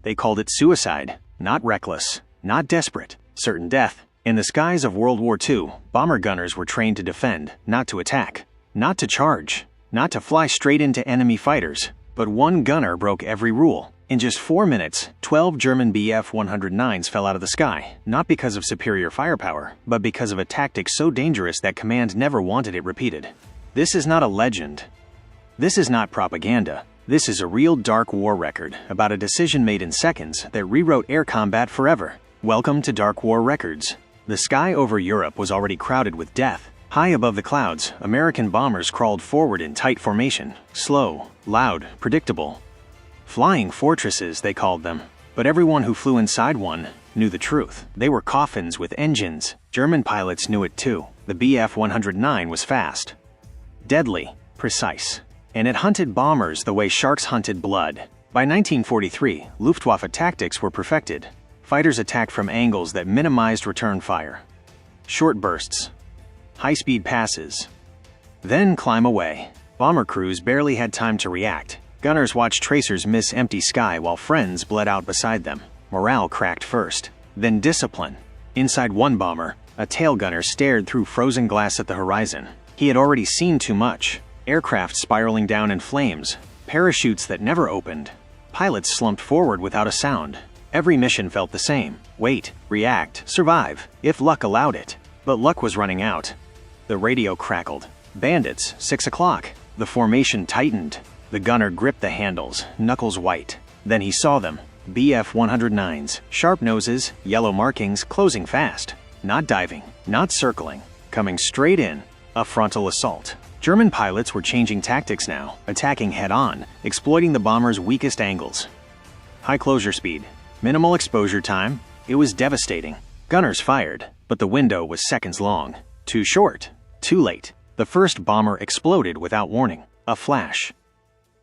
They called it suicide, not reckless, not desperate, certain death. In the skies of World War II, bomber gunners were trained to defend, not to attack, not to charge, not to fly straight into enemy fighters. But one gunner broke every rule. In just 4 minutes, 12 German Bf-109s fell out of the sky, not because of superior firepower, but because of a tactic so dangerous that command never wanted it repeated. This is not a legend. This is not propaganda. This is a real dark war record about a decision made in seconds that rewrote air combat forever. Welcome to Dark War Records. The sky over Europe was already crowded with death. High above the clouds, American bombers crawled forward in tight formation, slow, loud, predictable. Flying fortresses, they called them. But everyone who flew inside one knew the truth. They were coffins with engines. German pilots knew it too. The Bf-109 was fast, deadly, precise, and it hunted bombers the way sharks hunted blood. By 1943, Luftwaffe tactics were perfected. Fighters attacked from angles that minimized return fire. Short bursts, high-speed passes, then climb away. Bomber crews barely had time to react. Gunners watched tracers miss empty sky while friends bled out beside them. Morale cracked first, then discipline. Inside one bomber, a tail gunner stared through frozen glass at the horizon. He had already seen too much. Aircraft spiraling down in flames, parachutes that never opened. Pilots slumped forward without a sound. Every mission felt the same. Wait, react, survive, if luck allowed it. But luck was running out. The radio crackled. Bandits, 6 o'clock. The formation tightened. The gunner gripped the handles, knuckles white. Then he saw them. Bf-109s, sharp noses, yellow markings, closing fast. Not diving, not circling, coming straight in. A frontal assault. German pilots were changing tactics now, attacking head-on, exploiting the bomber's weakest angles. High closure speed, minimal exposure time. It was devastating. Gunners fired, but the window was seconds long. Too short, too late. The first bomber exploded without warning. A flash.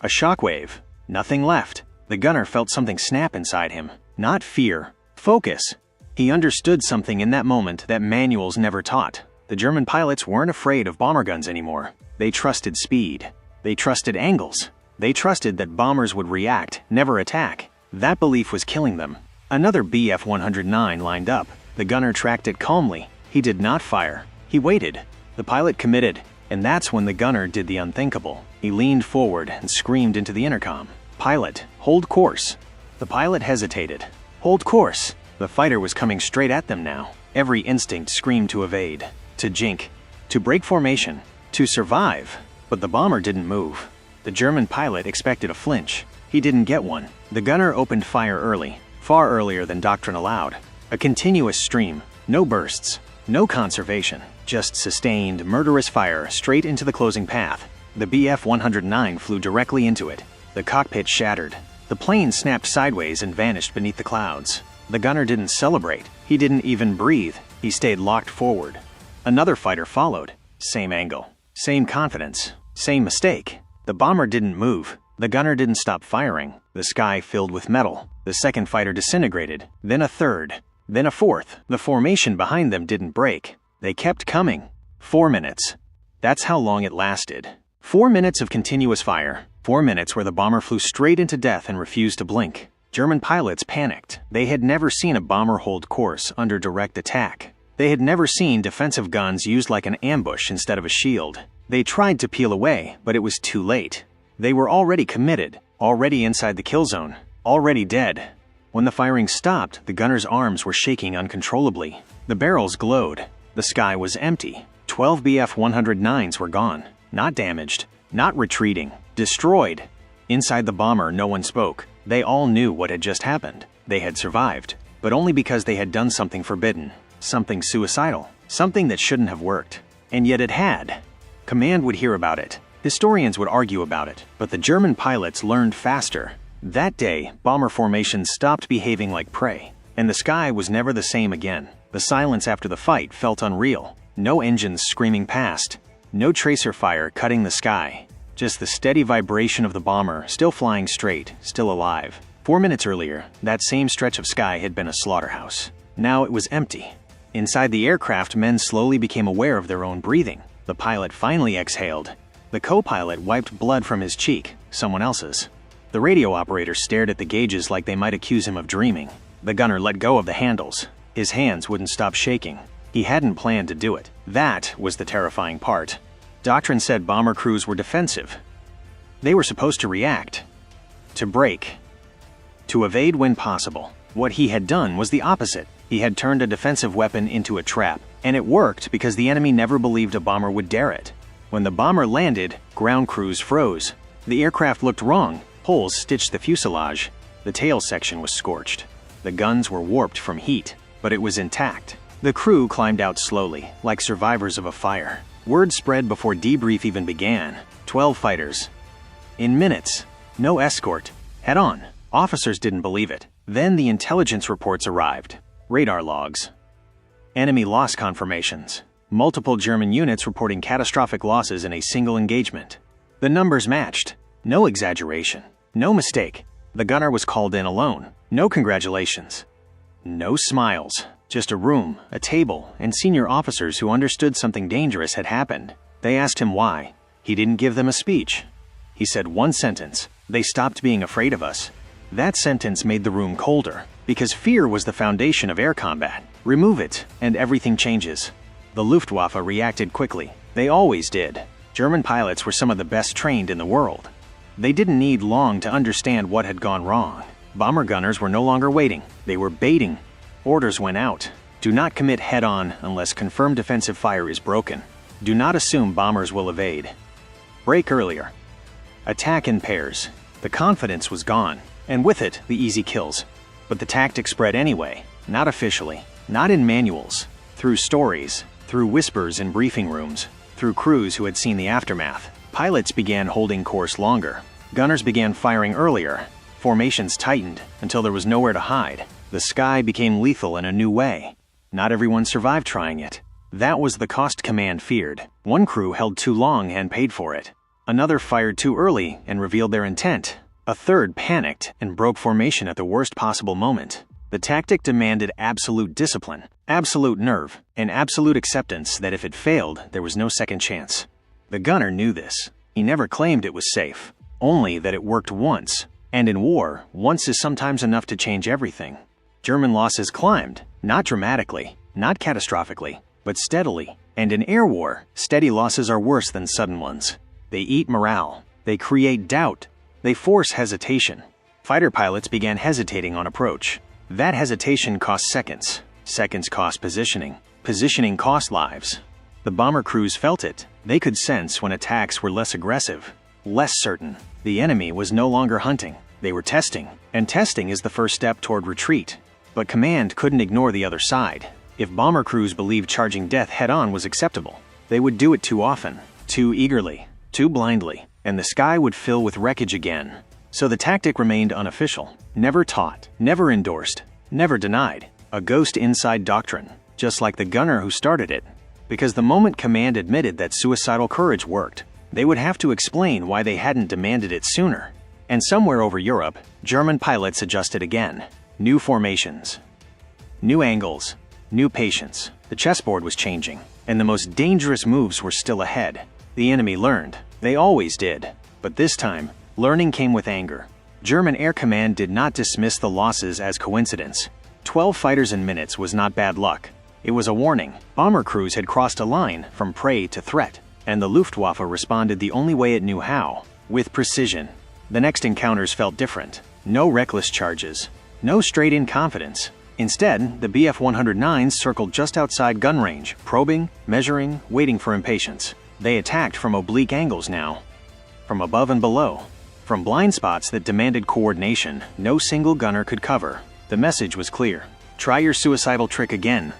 A shockwave. Nothing left. The gunner felt something snap inside him. Not fear. Focus. He understood something in that moment that manuals never taught. The German pilots weren't afraid of bomber guns anymore. They trusted speed. They trusted angles. They trusted that bombers would react, never attack. That belief was killing them. Another Bf-109 lined up. The gunner tracked it calmly. He did not fire. He waited. The pilot committed. And that's when the gunner did the unthinkable. He leaned forward and screamed into the intercom. "Pilot, hold course." The pilot hesitated. "Hold course." The fighter was coming straight at them now. Every instinct screamed to evade, to jink, to break formation, to survive. But the bomber didn't move. The German pilot expected a flinch. He didn't get one. The gunner opened fire early, far earlier than doctrine allowed. A continuous stream, no bursts, no conservation, just sustained, murderous fire straight into the closing path. The Bf-109 flew directly into it. The cockpit shattered. The plane snapped sideways and vanished beneath the clouds. The gunner didn't celebrate. He didn't even breathe. He stayed locked forward. Another fighter followed. Same angle, same confidence, same mistake. The bomber didn't move. The gunner didn't stop firing. The sky filled with metal. The second fighter disintegrated, then a third, then a fourth. The formation behind them didn't break. They kept coming. 4 minutes. That's how long it lasted. 4 minutes of continuous fire. 4 minutes where the bomber flew straight into death and refused to blink. German pilots panicked. They had never seen a bomber hold course under direct attack. They had never seen defensive guns used like an ambush instead of a shield. They tried to peel away, but it was too late. They were already committed, already inside the kill zone, already dead. When the firing stopped, the gunner's arms were shaking uncontrollably. The barrels glowed. The sky was empty. 12 Bf-109s were gone. Not damaged, not retreating, destroyed. Inside the bomber, no one spoke. They all knew what had just happened. They had survived, but only because they had done something forbidden, something suicidal, something that shouldn't have worked. And yet it had. Command would hear about it. Historians would argue about it, but the German pilots learned faster. That day, bomber formations stopped behaving like prey, and the sky was never the same again. The silence after the fight felt unreal. No engines screaming past, no tracer fire cutting the sky. Just the steady vibration of the bomber, still flying straight, still alive. 4 minutes earlier, that same stretch of sky had been a slaughterhouse. Now it was empty. Inside the aircraft, men slowly became aware of their own breathing. The pilot finally exhaled. The co-pilot wiped blood from his cheek, someone else's. The radio operator stared at the gauges like they might accuse him of dreaming. The gunner let go of the handles. His hands wouldn't stop shaking. He hadn't planned to do it. That was the terrifying part. Doctrine said bomber crews were defensive. They were supposed to react, to brake, to evade when possible. What he had done was the opposite. He had turned a defensive weapon into a trap, and it worked because the enemy never believed a bomber would dare it. When the bomber landed, ground crews froze. The aircraft looked wrong. Holes stitched the fuselage. The tail section was scorched. The guns were warped from heat, but it was intact. The crew climbed out slowly, like survivors of a fire. Word spread before debrief even began. 12 fighters. In minutes. No escort. Head on. Officers didn't believe it. Then the intelligence reports arrived. Radar logs. Enemy loss confirmations. Multiple German units reporting catastrophic losses in a single engagement. The numbers matched. No exaggeration. No mistake. The gunner was called in alone. No congratulations. No smiles. Just a room, a table, and senior officers who understood something dangerous had happened. They asked him why. He didn't give them a speech. He said one sentence. They stopped being afraid of us. That sentence made the room colder, because fear was the foundation of air combat. Remove it, and everything changes. The Luftwaffe reacted quickly. They always did. German pilots were some of the best trained in the world. They didn't need long to understand what had gone wrong. Bomber gunners were no longer waiting. They were baiting. Orders went out. Do not commit head-on unless confirmed defensive fire is broken. Do not assume bombers will evade. Brake earlier. Attack in pairs. The confidence was gone, and with it, the easy kills. But the tactic spread anyway, not officially, not in manuals, through stories, through whispers in briefing rooms, through crews who had seen the aftermath. Pilots began holding course longer. Gunners began firing earlier. Formations tightened until there was nowhere to hide. The sky became lethal in a new way. Not everyone survived trying it. That was the cost command feared. One crew held too long and paid for it. Another fired too early and revealed their intent. A third panicked and broke formation at the worst possible moment. The tactic demanded absolute discipline, absolute nerve, and absolute acceptance that if it failed, there was no second chance. The gunner knew this. He never claimed it was safe, only that it worked once. And in war, once is sometimes enough to change everything. German losses climbed, not dramatically, not catastrophically, but steadily. And in air war, steady losses are worse than sudden ones. They eat morale. They create doubt. They force hesitation. Fighter pilots began hesitating on approach. That hesitation cost seconds. Seconds cost positioning. Positioning cost lives. The bomber crews felt it. They could sense when attacks were less aggressive, less certain. The enemy was no longer hunting. They were testing. And testing is the first step toward retreat. But command couldn't ignore the other side. If bomber crews believed charging death head-on was acceptable, they would do it too often, too eagerly, too blindly, and the sky would fill with wreckage again. So the tactic remained unofficial, never taught, never endorsed, never denied. A ghost inside doctrine, just like the gunner who started it. Because the moment command admitted that suicidal courage worked, they would have to explain why they hadn't demanded it sooner. And somewhere over Europe, German pilots adjusted again. New formations, new angles, new patience. The chessboard was changing, and the most dangerous moves were still ahead. The enemy learned. They always did. But this time, learning came with anger. German Air Command did not dismiss the losses as coincidence. 12 fighters in minutes was not bad luck. It was a warning. Bomber crews had crossed a line from prey to threat, and the Luftwaffe responded the only way it knew how, with precision. The next encounters felt different. No reckless charges. No straight-in confidence. Instead, the Bf-109s circled just outside gun range, probing, measuring, waiting for impatience. They attacked from oblique angles now. From above and below. From blind spots that demanded coordination no single gunner could cover. The message was clear. Try your suicidal trick again.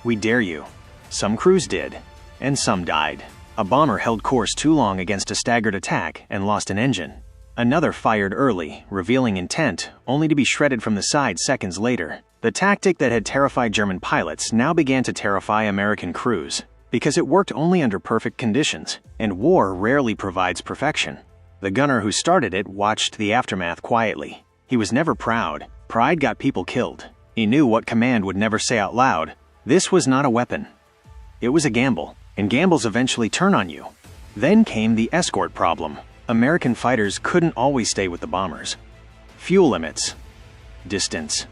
We dare you. Some crews did, and some died. A bomber held course too long against a staggered attack and lost an engine. Another fired early, revealing intent, only to be shredded from the side seconds later. The tactic that had terrified German pilots now began to terrify American crews, because it worked only under perfect conditions, and war rarely provides perfection. The gunner who started it watched the aftermath quietly. He was never proud. Pride got people killed. He knew what command would never say out loud. This was not a weapon. It was a gamble, and gambles eventually turn on you. Then came the escort problem. American fighters couldn't always stay with the bombers. Fuel limits, distance,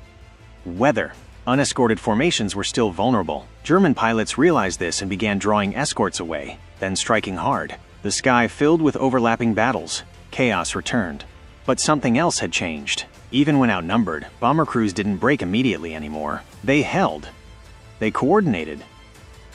weather. Unescorted formations were still vulnerable. German pilots realized this and began drawing escorts away, then striking hard. The sky filled with overlapping battles. Chaos returned. But something else had changed. Even when outnumbered, bomber crews didn't break immediately anymore. They held. They coordinated.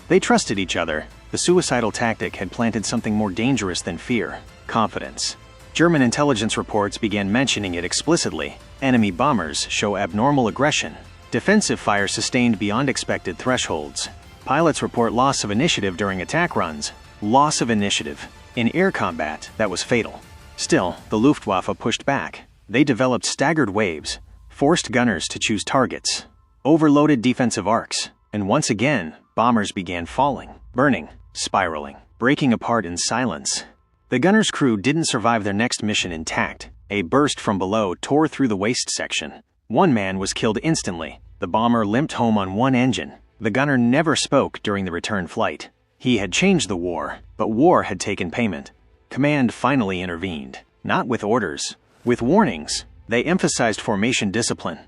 They trusted each other. The suicidal tactic had planted something more dangerous than fear: confidence. German intelligence reports began mentioning it explicitly. Enemy bombers show abnormal aggression. Defensive fire sustained beyond expected thresholds. Pilots report loss of initiative during attack runs. Loss of initiative. In air combat, that was fatal. Still, the Luftwaffe pushed back. They developed staggered waves, forced gunners to choose targets, overloaded defensive arcs, and once again, bombers began falling, burning, spiraling, breaking apart in silence. The gunner's crew didn't survive their next mission intact. A burst from below tore through the waist section. One man was killed instantly. The bomber limped home on one engine. The gunner never spoke during the return flight. He had changed the war, but war had taken payment. Command finally intervened, not with orders, with warnings. They emphasized formation discipline,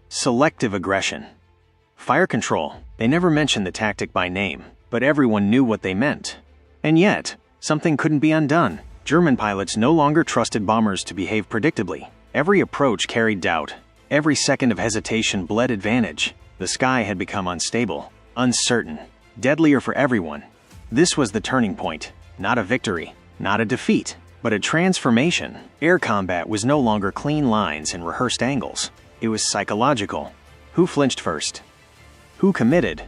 selective aggression, fire control. They never mentioned the tactic by name, but everyone knew what they meant. And yet, something couldn't be undone. German pilots no longer trusted bombers to behave predictably. Every approach carried doubt. Every second of hesitation bled advantage. The sky had become unstable, uncertain, deadlier for everyone. This was the turning point. Not a victory, not a defeat, but a transformation. Air combat was no longer clean lines and rehearsed angles. It was psychological. Who flinched first? Who committed?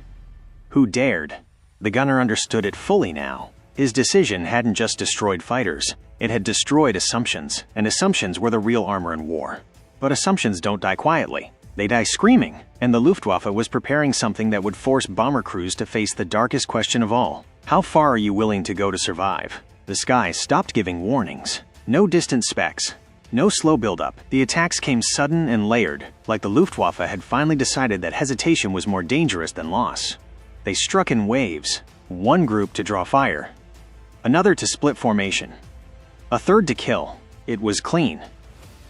Who dared? The gunner understood it fully now. His decision hadn't just destroyed fighters. It had destroyed assumptions, and assumptions were the real armor in war. But assumptions don't die quietly. They die screaming, and the Luftwaffe was preparing something that would force bomber crews to face the darkest question of all. How far are you willing to go to survive? The sky stopped giving warnings. No distant specks. No slow buildup. The attacks came sudden and layered, like the Luftwaffe had finally decided that hesitation was more dangerous than loss. They struck in waves. One group to draw fire, another to split formation, a third to kill. It was clean,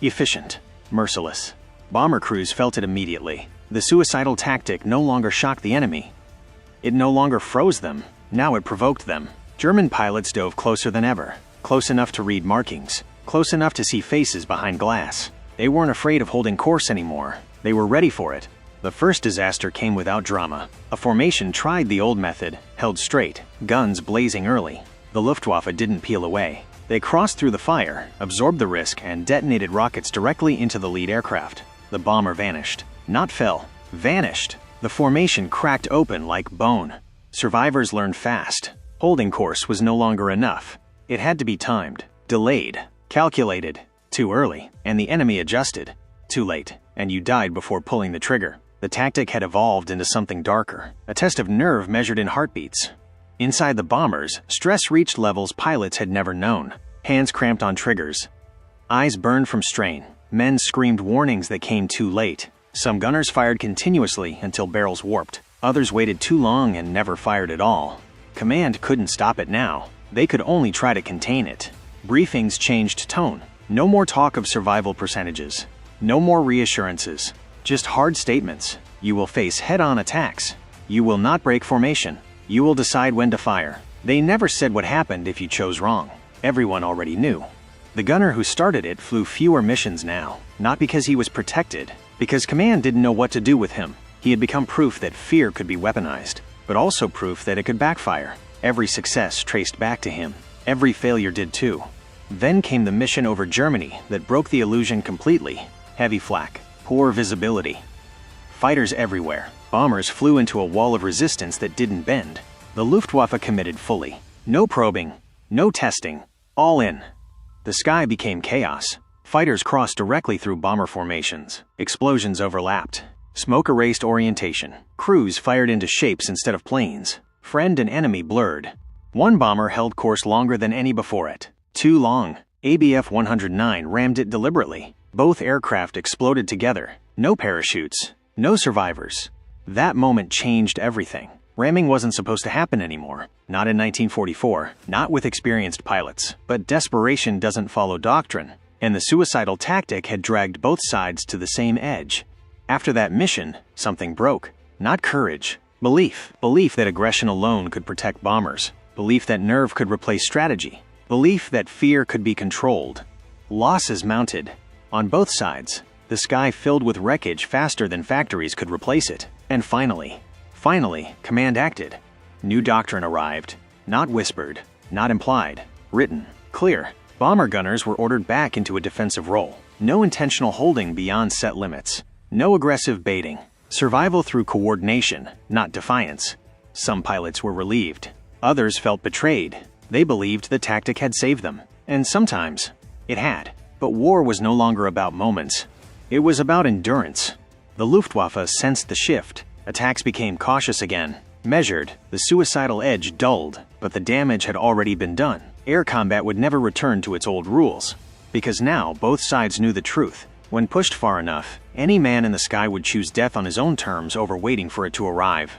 efficient, merciless. Bomber crews felt it immediately. The suicidal tactic no longer shocked the enemy. It no longer froze them. Now it provoked them. German pilots dove closer than ever, close enough to read markings, close enough to see faces behind glass. They weren't afraid of holding course anymore. They were ready for it. The first disaster came without drama. A formation tried the old method, held straight, guns blazing early. The Luftwaffe didn't peel away. They crossed through the fire, absorbed the risk, and detonated rockets directly into the lead aircraft. The bomber vanished. Not fell, vanished. The formation cracked open like bone. Survivors learned fast. Holding course was no longer enough. It had to be timed, delayed, calculated. Too early, and the enemy adjusted. Too late, and you died before pulling the trigger. The tactic had evolved into something darker, a test of nerve measured in heartbeats. Inside the bombers, stress reached levels pilots had never known. Hands cramped on triggers. Eyes burned from strain. Men screamed warnings that came too late. Some gunners fired continuously until barrels warped. Others waited too long and never fired at all. Command couldn't stop it now. They could only try to contain it. Briefings changed tone. No more talk of survival percentages. No more reassurances. Just hard statements. You will face head-on attacks. You will not break formation. You will decide when to fire. They never said what happened if you chose wrong. Everyone already knew. The gunner who started it flew fewer missions now. Not because he was protected, because command didn't know what to do with him. He had become proof that fear could be weaponized, but also proof that it could backfire. Every success traced back to him. Every failure did too. Then came the mission over Germany that broke the illusion completely. Heavy flak. Poor visibility. Fighters everywhere. Bombers flew into a wall of resistance that didn't bend. The Luftwaffe committed fully. No probing, no testing, all in. The sky became chaos. Fighters crossed directly through bomber formations. Explosions overlapped. Smoke erased orientation. Crews fired into shapes instead of planes. Friend and enemy blurred. One bomber held course longer than any before it. Too long. ABF 109 rammed it deliberately. Both aircraft exploded together. No parachutes. No survivors. That moment changed everything. Ramming wasn't supposed to happen anymore. Not in 1944, not with experienced pilots. But desperation doesn't follow doctrine, and the suicidal tactic had dragged both sides to the same edge. After that mission, something broke. Not courage. Belief. Belief that aggression alone could protect bombers. Belief that nerve could replace strategy. Belief that fear could be controlled. Losses mounted. On both sides, the sky filled with wreckage faster than factories could replace it. And finally, command acted. New doctrine arrived. Not whispered, not implied, written, clear. Bomber gunners were ordered back into a defensive role. No intentional holding beyond set limits. No aggressive baiting. Survival through coordination, not defiance. Some pilots were relieved. Others felt betrayed. They believed the tactic had saved them. And sometimes, it had. But war was no longer about moments. It was about endurance. The Luftwaffe sensed the shift. Attacks became cautious again. Measured, the suicidal edge dulled, but the damage had already been done. Air combat would never return to its old rules. Because now, both sides knew the truth. When pushed far enough, any man in the sky would choose death on his own terms over waiting for it to arrive.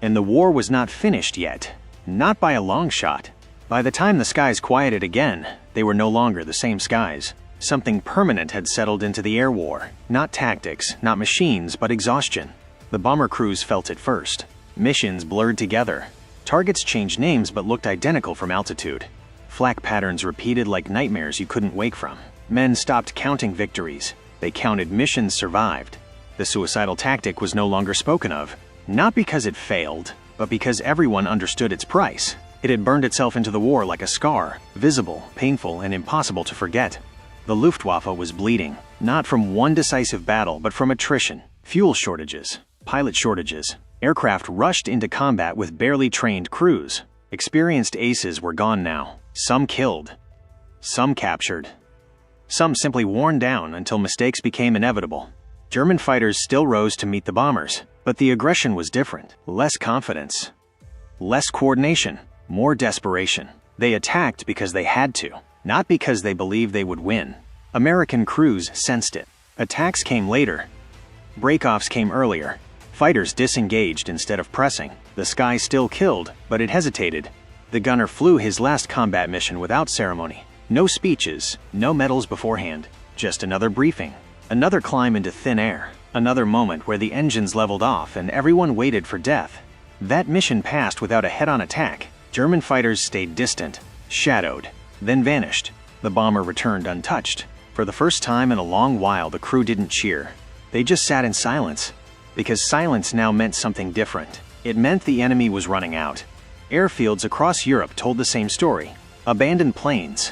And the war was not finished yet. Not by a long shot. By the time the skies quieted again, they were no longer the same skies. Something permanent had settled into the air war. Not tactics, not machines, but exhaustion. The bomber crews felt it first. Missions blurred together. Targets changed names but looked identical from altitude. Flak patterns repeated like nightmares you couldn't wake from. Men stopped counting victories. They counted missions survived. The suicidal tactic was no longer spoken of. Not because it failed, but because everyone understood its price. It had burned itself into the war like a scar, visible, painful, and impossible to forget. The Luftwaffe was bleeding, not from one decisive battle, but from attrition, fuel shortages, pilot shortages. Aircraft rushed into combat with barely trained crews. Experienced aces were gone now. Some killed. Some captured. Some simply worn down until mistakes became inevitable. German fighters still rose to meet the bombers, but the aggression was different. Less confidence. Less coordination. More desperation. They attacked because they had to, not because they believed they would win. American crews sensed it. Attacks came later. Breakoffs came earlier. Fighters disengaged instead of pressing. The sky still killed, but it hesitated. The gunner flew his last combat mission without ceremony. No speeches, no medals beforehand. Just another briefing. Another climb into thin air. Another moment where the engines leveled off and everyone waited for death. That mission passed without a head-on attack. German fighters stayed distant, shadowed, then vanished. The bomber returned untouched. For the first time in a long while, the crew didn't cheer. They just sat in silence. Because silence now meant something different. It meant the enemy was running out. Airfields across Europe told the same story. Abandoned planes.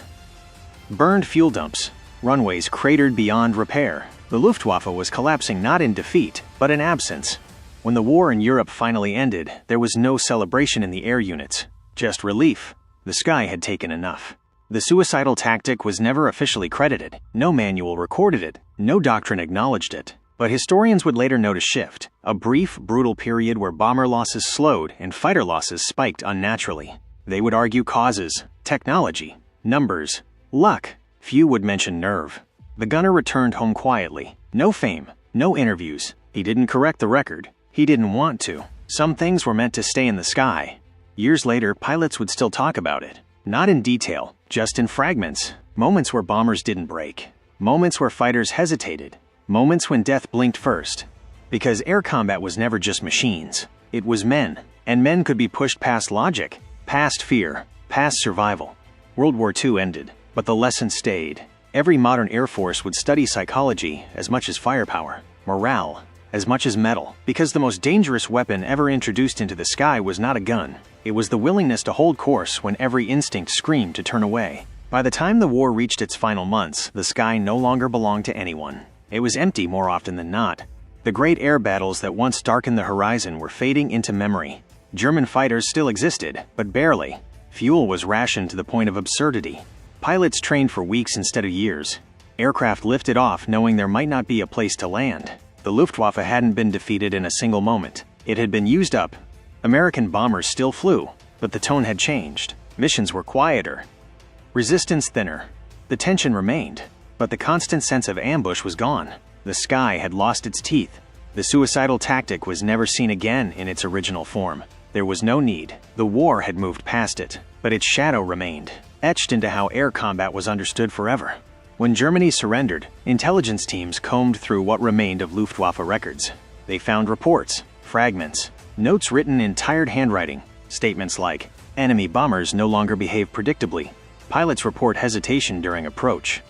Burned fuel dumps. Runways cratered beyond repair. The Luftwaffe was collapsing not in defeat, but in absence. When the war in Europe finally ended, there was no celebration in the air units. Just relief. The sky had taken enough. The suicidal tactic was never officially credited. No manual recorded it. No doctrine acknowledged it. But historians would later note a shift, a brief, brutal period where bomber losses slowed and fighter losses spiked unnaturally. They would argue causes, technology, numbers, luck. Few would mention nerve. The gunner returned home quietly. No fame, no interviews. He didn't correct the record. He didn't want to. Some things were meant to stay in the sky. Years later, pilots would still talk about it. Not in detail, just in fragments. Moments where bombers didn't break. Moments where fighters hesitated. Moments when death blinked first. Because air combat was never just machines. It was men. And men could be pushed past logic, past fear, past survival. World War II ended, but the lesson stayed. Every modern air force would study psychology as much as firepower, morale as much as metal. Because the most dangerous weapon ever introduced into the sky was not a gun. It was the willingness to hold course when every instinct screamed to turn away. By the time the war reached its final months, the sky no longer belonged to anyone. It was empty more often than not. The great air battles that once darkened the horizon were fading into memory. German fighters still existed, but barely. Fuel was rationed to the point of absurdity. Pilots trained for weeks instead of years. Aircraft lifted off knowing there might not be a place to land. The Luftwaffe hadn't been defeated in a single moment. It had been used up. American bombers still flew, but the tone had changed. Missions were quieter. Resistance thinner. The tension remained, but the constant sense of ambush was gone. The sky had lost its teeth. The suicidal tactic was never seen again in its original form. There was no need. The war had moved past it, but its shadow remained, etched into how air combat was understood forever. When Germany surrendered, intelligence teams combed through what remained of Luftwaffe records. They found reports, fragments, notes written in tired handwriting, statements like, "Enemy bombers no longer behave predictably." Pilots report hesitation during approach.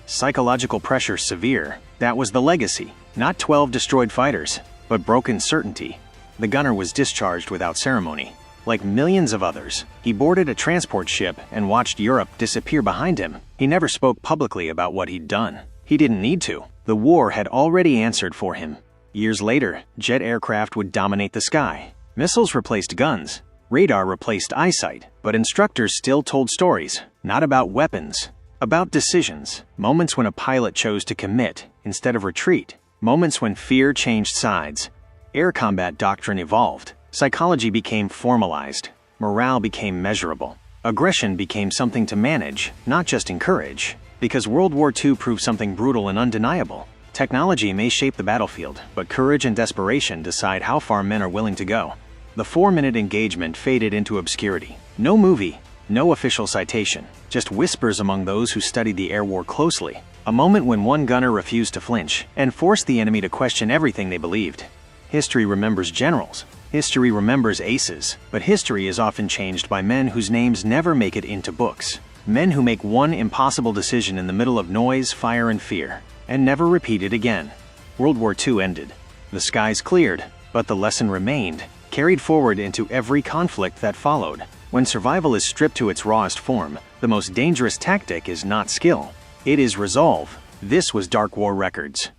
Psychological pressure severe. That was the legacy. Not 12 destroyed fighters, but broken certainty. The gunner was discharged without ceremony. Like millions of others, he boarded a transport ship and watched Europe disappear behind him. He never spoke publicly about what he'd done. He didn't need to. The war had already answered for him. Years later, jet aircraft would dominate the sky. Missiles replaced guns. Radar replaced eyesight. But instructors still told stories, not about weapons, about decisions. Moments when a pilot chose to commit instead of retreat. Moments when fear changed sides. Air combat doctrine evolved. Psychology became formalized. Morale became measurable. Aggression became something to manage, not just encourage. Because World War II proved something brutal and undeniable. Technology may shape the battlefield, but courage and desperation decide how far men are willing to go. The 4-minute engagement faded into obscurity. No movie, no official citation, just whispers among those who studied the air war closely. A moment when one gunner refused to flinch and forced the enemy to question everything they believed. History remembers generals. History remembers aces. But history is often changed by men whose names never make it into books. Men who make one impossible decision in the middle of noise, fire, and fear, and never repeat it again. World War II ended. The skies cleared, but the lesson remained, carried forward into every conflict that followed. When survival is stripped to its rawest form, the most dangerous tactic is not skill. It is resolve. This was Dark War Records.